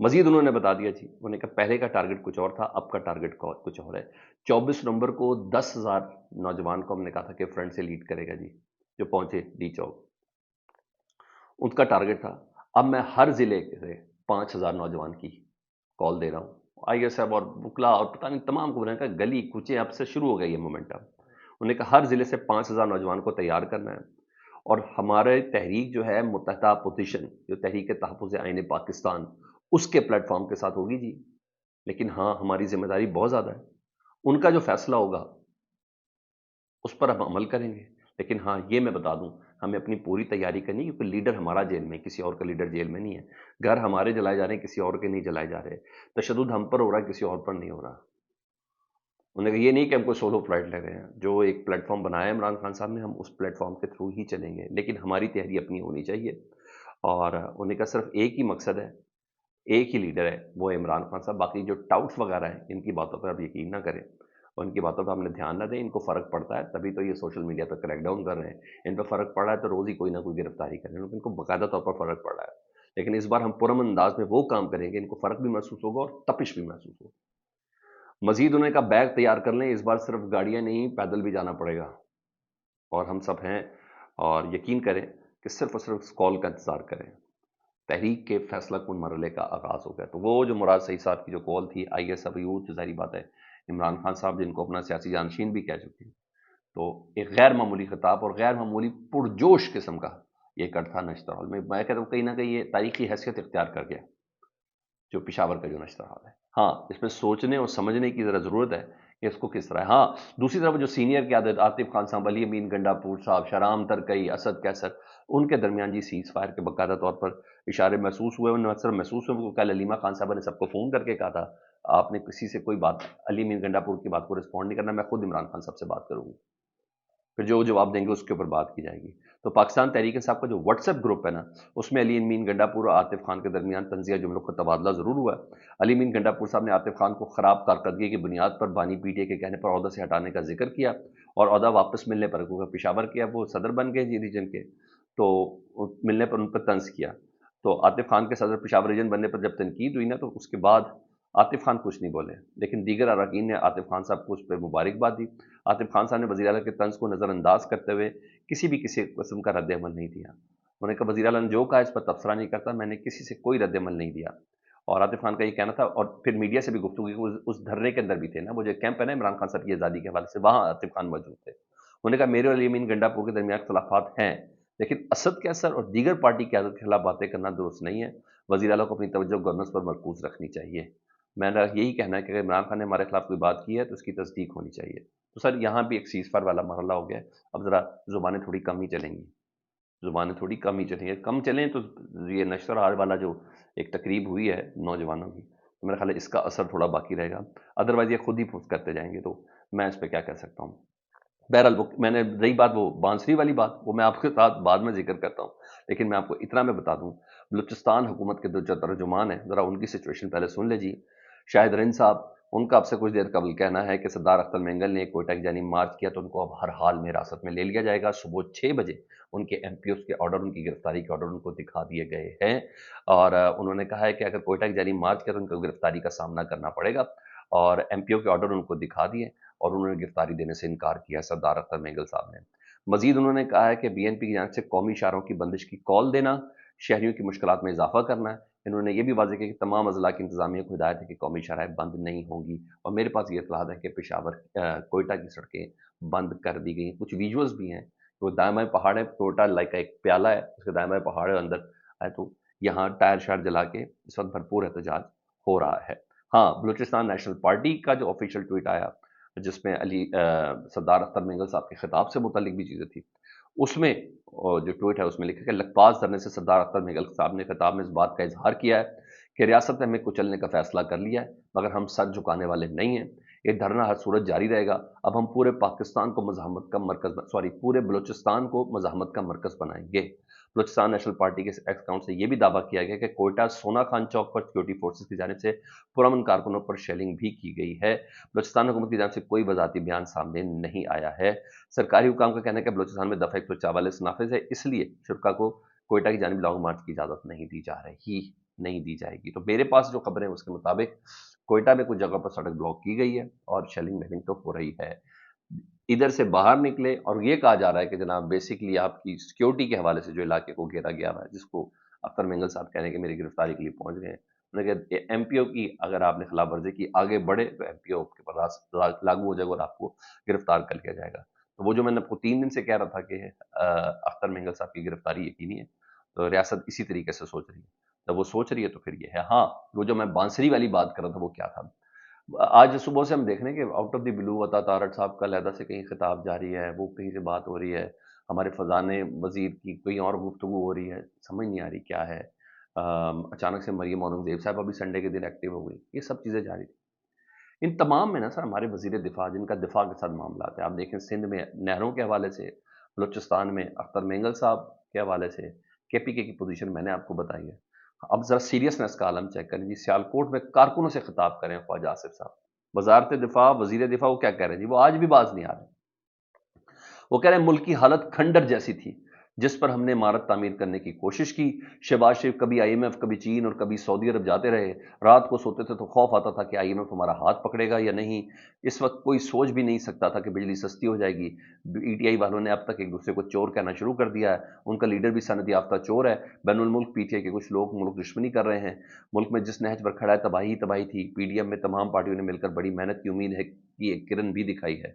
مزید انہوں نے بتا دیا جی، انہوں نے کہا پہلے کا ٹارگٹ کچھ اور تھا، اب کا ٹارگٹ کچھ اور ہے۔ 24 نومبر کو 10,000 نوجوان کو ہم نے کہا تھا کہ فرنٹ سے لیڈ کرے گا جی، جو پہنچے ڈی چوک، ان کا ٹارگٹ تھا۔ اب میں ہر ضلع سے 5,000 نوجوان کی کال دے رہا ہوں، آئی ایس ایف اور بکلا اور پتہ نہیں تمام کو بلانے کا، گلی کوچے اب سے شروع ہو گئی ہے مومنٹم۔ انہوں نے کہا ہر ضلع سے 5,000 نوجوان کو تیار کرنا ہے، اور ہمارے تحریک جو ہے متحدہ اپوزیشن، جو تحریک تحفظ آئین پاکستان، اس کے پلیٹ فارم کے ساتھ ہوگی جی۔ لیکن ہاں، ہماری ذمہ داری بہت زیادہ ہے، ان کا جو فیصلہ ہوگا اس پر ہم عمل کریں گے۔ لیکن ہاں، یہ میں بتا دوں، ہمیں اپنی پوری تیاری کرنی ہے، کیونکہ لیڈر ہمارا جیل میں، کسی اور کا لیڈر جیل میں نہیں ہے۔ گھر ہمارے جلائے جا رہے ہیں، کسی اور کے نہیں جلائے جا رہے۔ تشدد ہم پر ہو رہا ہے، کسی اور پر نہیں ہو رہا۔ انہوں نے کہا یہ نہیں کہ ہم کوئی سولو فلائٹ لے رہے ہیں، جو ایک پلیٹ فارم بنایا ہے عمران خان صاحب نے، ہم اس پلیٹ فارم کے تھرو ہی چلیں گے، لیکن ہماری تحریک اپنی ہونی چاہیے۔ اور انہوں نے کہا صرف ایک ہی مقصد ہے، ایک ہی لیڈر ہے، وہ عمران خان صاحب۔ باقی جو ٹاؤٹس وغیرہ ہیں، ان کی باتوں پر آپ یقین نہ کریں، اور ان کی باتوں پہ ہم نے دھیان نہ دیں۔ ان کو فرق پڑتا ہے، تبھی تو یہ سوشل میڈیا پہ کریک ڈاؤن کر رہے ہیں۔ ان پہ فرق پڑ رہا ہے تو روز ہی کوئی نہ کوئی گرفتاری کر رہے ہیں، ان کو باقاعدہ طور پر فرق پڑ رہا ہے۔ لیکن اس بار ہم پرامن انداز میں وہ کام کریں گے، ان کو فرق بھی محسوس ہوگا اور تپش بھی محسوس ہوگا۔ مزید انہوں نے کہا بیگ تیار کر لیں، اس بار صرف گاڑیاں نہیں، پیدل بھی جانا پڑے گا، اور ہم سب ہیں، اور یقین کریں کہ صرف اور صرف اس کال کا انتظار کریں۔ تحریک کے فیصلہ کن مرحلے کا آغاز ہو گیا۔ تو وہ جو مراد سعید صاحب کی جو کال تھی، آئی ایس ایف یوتھ، ظاہری بات ہے عمران خان صاحب جن کو اپنا سیاسی جانشین بھی کہہ چکے ہیں، تو ایک غیر معمولی خطاب اور غیر معمولی پرجوش قسم کا یہ کٹ تھا نشتر ہال میں۔ میں کہتا ہوں کہیں نہ کہیں یہ تاریخی حیثیت اختیار کر گیا، جو پشاور کا جو نشتر حال ہے۔ ہاں، اس میں سوچنے اور سمجھنے کی ذرا ضرورت ہے کہ اس کو کس طرح ہے۔ ہاں، دوسری طرف جو سینئر قیادت، عاطف خان صاحب، علی امین گنڈا پور صاحب، شرام ترکئی، اسد کیسر، ان کے درمیان جی سیز فائر کے باقاعدہ طور پر اشارے محسوس ہوئے، ان اکثر محسوس ہوئے۔ کل علیمہ خان صاحبہ نے سب کو فون کر کے کہا تھا آپ نے کسی سے کوئی بات، علی امین گنڈا پور کی بات کو رسپونڈ نہیں کرنا، میں خود عمران خان صاحب سے بات کروں گی، پھر جو جواب دیں گے اس کے اوپر بات کی جائے گی۔ تو پاکستان تحریک انصاف کا جو واٹس ایپ گروپ ہے نا، اس میں علی امین گنڈا پور اور عاطف خان کے درمیان تنزیہ جملوں کا تبادلہ ضرور ہوا ہے۔ علی امین گنڈا پور صاحب نے عاطف خان کو خراب کارکردگی کی بنیاد پر بانی پی ٹی اے کے کہنے پر عہدہ سے ہٹانے کا ذکر کیا، اور عہدہ واپس ملنے پر، کیونکہ پشاور کے اب وہ صدر بن گئے جی ریجن کے، تو ملنے پر ان پر طنز کیا۔ تو عاطف خان کے صدر پشاور ریجن بننے پر جب تنقید ہوئی نا، تو اس کے بعد عاطف خان کچھ نہیں بولے، لیکن دیگر اراکین نے عاطف خان صاحب کو اس پہ مبارکباد دی۔ عاطف خان صاحب نے وزیر اعلیٰ کے طنز کو نظر انداز کرتے ہوئے کسی قسم کا رد عمل نہیں دیا۔ انہوں نے کہا وزیر اعلیٰ نے جو کہا اس پر تبصرہ نہیں کرتا، میں نے کسی سے کوئی رد عمل نہیں دیا۔ اور عاطف خان کا یہ کہنا تھا، اور پھر میڈیا سے بھی گفتگو کی، اس دھرنے کے اندر بھی تھے نا، وہ جو کیمپ ہے نا عمران خان صاحب کی آزادی کے حوالے سے، وہاں عاطف خان موجود تھے۔ انہوں نے کہا میرے اور علی امین گنڈا پور کے درمیان اختلافات ہیں، لیکن اسد کیسر اور دیگر پارٹی قیادت کے خلاف باتیں کرنا درست نہیں ہے۔ وزیر اعلیٰ کو اپنی توجہ گورننس پر مرکوز رکھنی چاہیے۔ میں نے یہی کہنا ہے کہ اگر عمران خان نے ہمارے خلاف کوئی بات کی ہے تو اس کی تصدیق ہونی چاہیے۔ تو سر یہاں بھی ایک سیز فائر والا مرحلہ ہو گیا ہے، اب ذرا زبانیں تھوڑی کم ہی چلیں گی، زبانیں تھوڑی کم ہی چلیں گی، کم چلیں تو یہ نشتر حال والا جو ایک تقریب ہوئی ہے نوجوانوں کی، تو میرا خیال ہے اس کا اثر تھوڑا باقی رہے گا، ادروائز یہ خود ہی پوسٹ کرتے جائیں گے، تو میں اس پہ کیا کہہ سکتا ہوں۔ بہرحال میں نے رہی بات وہ بانسری والی بات، وہ میں آپ کے ساتھ بعد میں ذکر کرتا ہوں، لیکن میں آپ کو اتنا میں بتا دوں، بلوچستان حکومت کے جو ترجمان ہیں، ذرا ان کی سچویشن پہلے سن لے جی۔ شاہد رند صاحب، ان کا اب سے کچھ دیر قبل کہنا ہے کہ سردار اختر مینگل نے کوئٹہ کی جانب مارچ کیا تو ان کو اب ہر حال میں حراست میں لے لیا جائے گا۔ صبح 6 بجے ان کے ایم پی اوز کے آرڈر، ان کی گرفتاری کے آرڈر ان کو دکھا دیے گئے ہیں، اور انہوں نے کہا ہے کہ اگر کوئٹہ کی جانب مارچ کیا تو ان کو گرفتاری کا سامنا کرنا پڑے گا، اور ایم پی او کے آرڈر ان کو دکھا دیے، اور انہوں نے گرفتاری دینے سے انکار کیا سردار اختر مینگل صاحب نے۔ مزید انہوں نے کہا ہے کہ بی این پی کی جانب سے قومی شاہراہوں کی بندش کی کال دینا، شہریوں کی مشکلات میں اضافہ کرنا ہے۔ انہوں نے یہ بھی واضح کیا کہ تمام اضلاع کی انتظامیہ کو ہدایت ہے کہ قومی شاہراہیں بند نہیں ہوں گی، اور میرے پاس یہ اطلاعات ہے کہ پشاور کوئٹہ کی سڑکیں بند کر دی گئی ہیں۔ کچھ ویژولز بھی ہیں، وہ دائیں بائیں پہاڑ ہے، کوئٹہ لائک ایک پیالہ ہے، اس کے دائیں بائیں پہاڑ ہے اندر ہے، تو یہاں ٹائر شائر جلا کے اس وقت بھرپور احتجاج ہو رہا ہے۔ ہاں، بلوچستان نیشنل پارٹی کا جو آفیشیل ٹویٹ آیا، جس میں سردار اختر مینگل صاحب کے خطاب سے متعلق بھی چیزیں تھیں، اس میں جو ٹویٹ ہے اس میں لکھا کہ لکپاس دھرنے سے سردار اختر مینگل صاحب نے خطاب میں اس بات کا اظہار کیا ہے کہ ریاست نے ہمیں کچلنے کا فیصلہ کر لیا ہے، مگر ہم سر جھکانے والے نہیں ہیں، یہ دھرنا ہر صورت جاری رہے گا۔ اب ہم پورے پاکستان کو مزاحمت کا مرکز، پورے بلوچستان کو مزاحمت کا مرکز بنائیں گے۔ بلوچستان نیشنل پارٹی کے ایکس اکاؤنٹ سے یہ بھی دعویٰ کیا گیا کہ کوئٹہ سونا خان چوک پر سیکورٹی فورسز کی جانب سے پرامن کارکنوں پر شیلنگ بھی کی گئی ہے۔ بلوچستان حکومت کی جانب سے کوئی وضاحتی بیان سامنے نہیں آیا ہے۔ سرکاری حکام کا کہنا ہے کہ بلوچستان میں دفعہ 154 نافذ ہے، اس لیے شرکا کو کوئٹہ کی جانب لانگ مارچ کی اجازت نہیں دی جا رہی۔ نہیں دی جائے گی۔ تو میرے پاس جو خبریں اس کے مطابق کوئٹہ میں کچھ جگہ پر سڑک بلاک کی گئی ہے اور شیلنگ بیلنگ تو ہو رہی ہے۔ ادھر سے باہر نکلے اور یہ کہا جا رہا ہے کہ جناب بیسیکلی آپ کی سیکیورٹی کے حوالے سے جو علاقے کو گھیرا گیا ہے، جس کو اختر مینگل صاحب کہہ رہے ہیں کہ میری گرفتاری کے لیے پہنچ گئے ہیں، انہوں نے کہا ایم پی او کی اگر آپ نے خلاف ورزی کی آگے بڑھے تو ایم پی او کے پر لاگو ہو جائے گا اور آپ کو گرفتار کر لیا جائے گا۔ تو وہ جو میں نے آپ کو 3 دن سے کہہ رہا تھا کہ اختر مینگل صاحب کی گرفتاری یقینی ہے، تو ریاست اسی طریقے سے سوچ رہی ہے۔ جب وہ سوچ رہی ہے تو پھر یہ ہے۔ ہاں، وہ جو میں بانسری والی بات کر رہا تھا وہ کیا تھا؟ آج صبح سے ہم دیکھ رہے ہیں کہ آؤٹ آف دی بلو عطا تارڑ صاحب کا علیحدہ سے کہیں خطاب جاری ہے، وہ کہیں سے بات ہو رہی ہے، ہمارے خزانے وزیر کی کوئی اور گفتگو ہو رہی ہے، سمجھ نہیں آ رہی کیا ہے۔ اچانک سے مریم اورنگزیب صاحب ابھی سنڈے کے دن ایکٹیو ہو گئی، یہ سب چیزیں جاری تھی۔ ان تمام میں نا سر ہمارے وزیر دفاع جن کا دفاع کے ساتھ معاملات ہیں، آپ دیکھیں سندھ میں نہروں کے حوالے سے، بلوچستان میں اختر مینگل صاحب کے حوالے سے کے پی کے کی پوزیشن میں نے آپ کو بتائی ہے۔ اب ذرا سیریسنس کا عالم چیک کریں جی، سیالکوٹ میں کارکنوں سے خطاب کریں خواجہ آصف صاحب، وزارت دفاع وزیر دفاع وہ کیا کہہ رہے ہیں جی، وہ آج بھی باز نہیں آ رہے۔ وہ کہہ رہے ہیں ملک کی حالت کھنڈر جیسی تھی جس پر ہم نے عمارت تعمیر کرنے کی کوشش کی۔ شہباز شریف کبھی آئی ایم ایف، کبھی چین اور کبھی سعودی عرب جاتے رہے، رات کو سوتے تھے تو خوف آتا تھا کہ آئی ایم ایف ہمارا ہاتھ پکڑے گا یا نہیں۔ اس وقت کوئی سوچ بھی نہیں سکتا تھا کہ بجلی سستی ہو جائے گی۔ ای ٹی آئی والوں نے اب تک ایک دوسرے کو چور کہنا شروع کر دیا ہے، ان کا لیڈر بھی سند یافتہ چور ہے۔ بین الملک پی ٹی آئی کے کچھ لوگ ملک دشمنی کر رہے ہیں۔ ملک میں جس نہج پر کھڑا ہے تباہی تباہی تھی۔ پی ڈی ایم میں تمام پارٹیوں نے مل کر بڑی محنت کی، امید ہے کہ ایک کرن بھی دکھائی ہے۔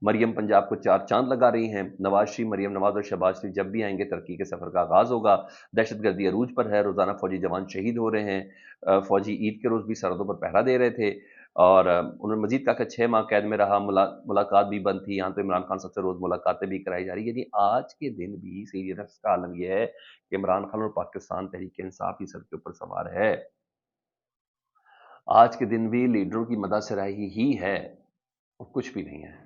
مریم پنجاب کو 4 چاند لگا رہی ہیں۔ نواز شریف، مریم نواز اور شہباز شریف جب بھی آئیں گے ترقی کے سفر کا آغاز ہوگا۔ دہشت گردی عروج پر ہے، روزانہ فوجی جوان شہید ہو رہے ہیں۔ فوجی عید کے روز بھی سرحدوں پر پہرا دے رہے تھے، اور انہوں نے مزید کہا کہ 6 ماہ قید میں رہا، ملاقات بھی بند تھی، یہاں تو عمران خان سب سے روز ملاقاتیں بھی کرائی جا رہی ہیں۔ یعنی آج کے دن بھی سیریس کا عالم یہ ہے کہ عمران خان اور پاکستان تحریک انصاف ہی سر کے اوپر سوار ہے۔ آج کے دن بھی لیڈروں کی مدح سراہی ہی ہے اور کچھ بھی نہیں ہے۔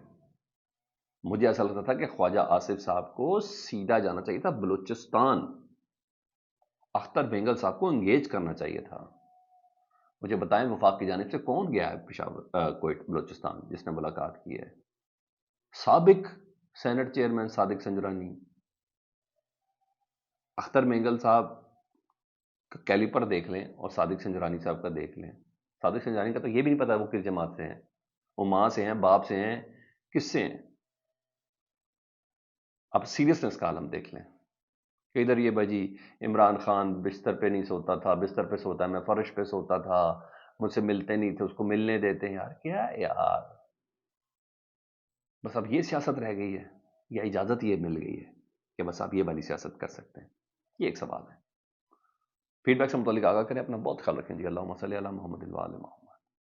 مجھے ایسا لگتا تھا کہ خواجہ آصف صاحب کو سیدھا جانا چاہیے تھا بلوچستان، اختر مینگل صاحب کو انگیج کرنا چاہیے تھا۔ مجھے بتائیں وفاق کی جانب سے کون گیا ہے پشاور کوئٹ بلوچستان جس نے ملاقات کی ہے؟ سابق سینٹ چیئرمین صادق سنجرانی۔ اختر مینگل صاحب کا کیلیپر دیکھ لیں اور صادق سنجرانی صاحب کا دیکھ لیں۔ صادق سنجرانی کا تو یہ بھی نہیں پتا وہ کس جماعت سے ہیں، وہ ماں سے ہیں، باپ سے ہیں، کس سے ہیں۔ اب سیریسنس کا عالم دیکھ لیں کہ ادھر یہ بھائی عمران خان بستر پہ نہیں سوتا تھا، بستر پہ سوتا ہے، میں فرش پہ سوتا تھا، مجھ سے ملتے نہیں تھے، اس کو ملنے دیتے ہیں۔ یار کیا ہے یار، بس اب یہ سیاست رہ گئی ہے یا اجازت یہ مل گئی ہے کہ بس آپ یہ والی سیاست کر سکتے ہیں؟ یہ ایک سوال ہے۔ فیڈ بیک سے متعلق آگاہ کریں، اپنا بہت خیال رکھیں جی۔ اللہم صلی علی محمد و آل محمد۔